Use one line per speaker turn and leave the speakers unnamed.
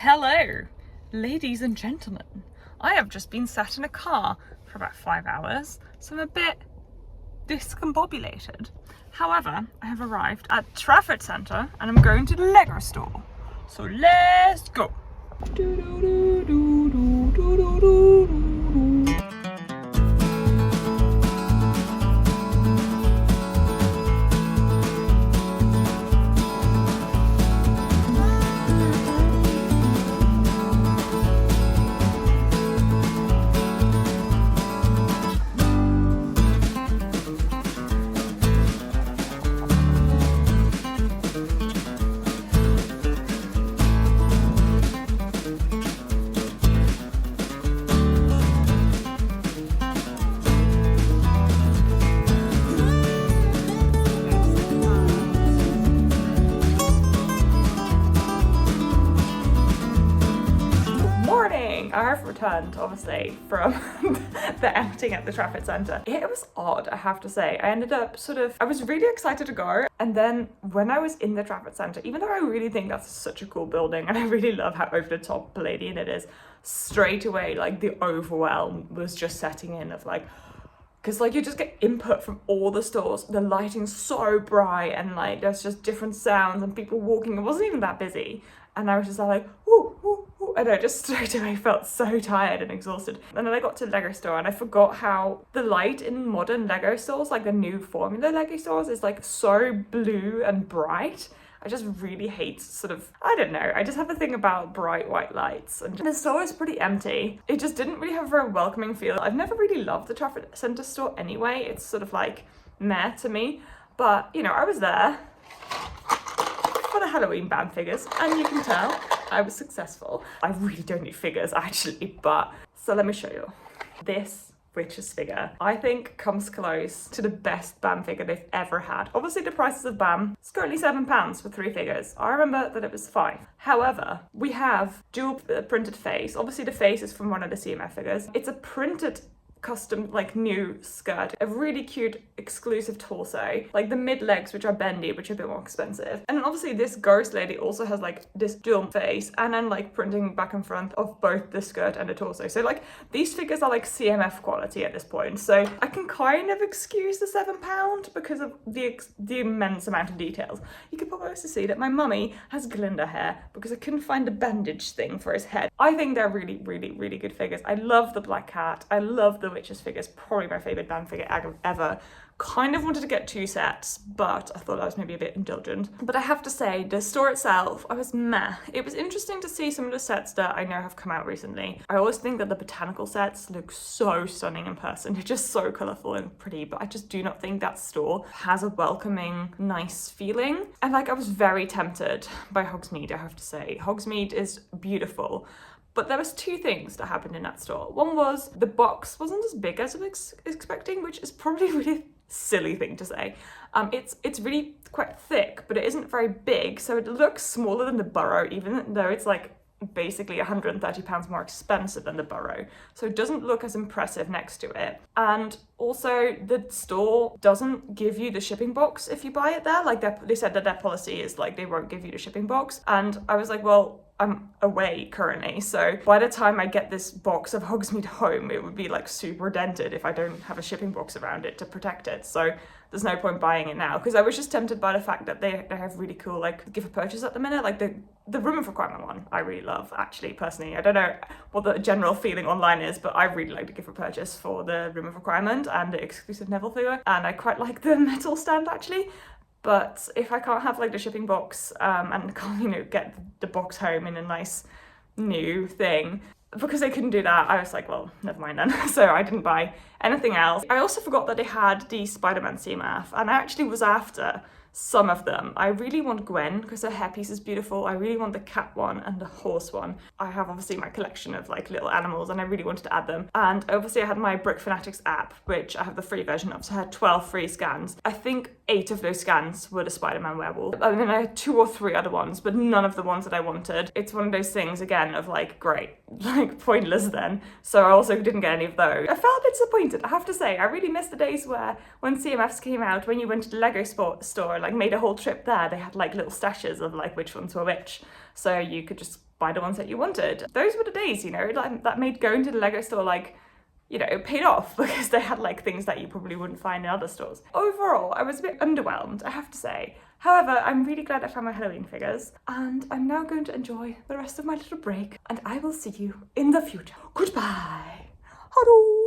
Hello, ladies and gentlemen. I have just been sat in a car for about 5 hours, so I'm a bit discombobulated. However, I have arrived at Trafford Centre and I'm going to the Lego store. So let's go. I have returned, obviously, from the outing at the Trafford Centre. It was odd, I have to say. I ended up I was really excited to go. And then when I was in the Trafford Centre, even though I really think that's such a cool building and I really love how over the top Palladian it is, straight away, like the overwhelm was just setting in of like, because like you just get input from all the stores, the lighting's so bright and like there's just different sounds and people walking. It wasn't even that busy. And I was just like, ooh, ooh, ooh. And I just straight away felt so tired and exhausted. And then I got to the Lego store and I forgot how the light in modern Lego stores, like the new formula Lego stores, is like so blue and bright. I just really hate I don't know, I just have a thing about bright white lights. And the store is pretty empty. It just didn't really have a very welcoming feel. I've never really loved the Trafford Centre store anyway. It's sort of like meh to me. But, you know, I was there for the Halloween band figures, and you can tell I was successful. I really don't need figures actually, but so let me show you. This witch's figure, I think, comes close to the best BAM figure they've ever had. Obviously the prices of BAM, it's currently £7 for 3 figures. I remember that it was 5. However, we have dual printed face. Obviously the face is from one of the CMF figures. It's a printed custom like new skirt, a really cute exclusive torso, like the mid legs which are bendy, which are a bit more expensive. And then obviously this ghost lady also has like this dual face and then like printing back and front of both the skirt and the torso. So like these figures are like CMF quality at this point. So I can kind of excuse the £7 because of the immense amount of details. You could probably also see that my mummy has Glinda hair because I couldn't find the bandage thing for his head. I think they're really, really, really good figures. I love the black cat. I love the witch's figure. Is probably my favourite band figure ever. Kind of wanted to get 2 sets, but I thought I was maybe a bit indulgent. But I have to say, the store itself, I was meh. It was interesting to see some of the sets that I know have come out recently. I always think that the botanical sets look so stunning in person. They're just so colourful and pretty, but I just do not think that store has a welcoming, nice feeling. And like, I was very tempted by Hogsmeade, I have to say. Hogsmeade is beautiful. But there was 2 things that happened in that store. One was the box wasn't as big as I was expecting, which is probably a really silly thing to say. It's really quite thick, but it isn't very big, so it looks smaller than the Burrow, even though it's like basically £130 more expensive than the Burrow. So it doesn't look as impressive next to it. And also the store doesn't give you the shipping box if you buy it there. Like they said that their policy is like they won't give you the shipping box. And I was like, well, I'm away currently, so by the time I get this box of Hogsmeade home, it would be like super dented if I don't have a shipping box around it to protect it. So there's no point buying it now, because I was just tempted by the fact that they have really cool like gift purchase at the minute. Like the room of requirement one I really love, actually, personally. I don't know what the general feeling online is, but I really like the gift purchase for the room of requirement and the exclusive Neville figure, and I quite like the metal stand actually. But if I can't have like the shipping box and can't, you know, get the box home in a nice new thing, because they couldn't do that, I was like, well, never mind then. So I didn't buy anything else. I also forgot that they had the Spider-Man CMF, and I actually was after some of them. I really want Gwen because her hairpiece is beautiful. I really want the cat one and the horse one. I have obviously my collection of like little animals and I really wanted to add them. And obviously I had my Brick Fanatics app, which I have the free version of, so I had 12 free scans. I think 8 of those scans were the Spider-Man werewolf. And then I had 2 or 3 other ones, but none of the ones that I wanted. It's one of those things, again, of like, great, like pointless then. So I also didn't get any of those. I felt a bit disappointed, I have to say. I really missed the days where when CMFs came out, when you went to the Lego store, like made a whole trip there, they had like little stashes of like which ones were which. So you could just buy the ones that you wanted. Those were the days, you know, that made going to the Lego store like, you know, it paid off because they had like things that you probably wouldn't find in other stores. Overall, I was a bit underwhelmed, I have to say. However, I'm really glad I found my Halloween figures, and I'm now going to enjoy the rest of my little break, and I will see you in the future. Goodbye. Hello.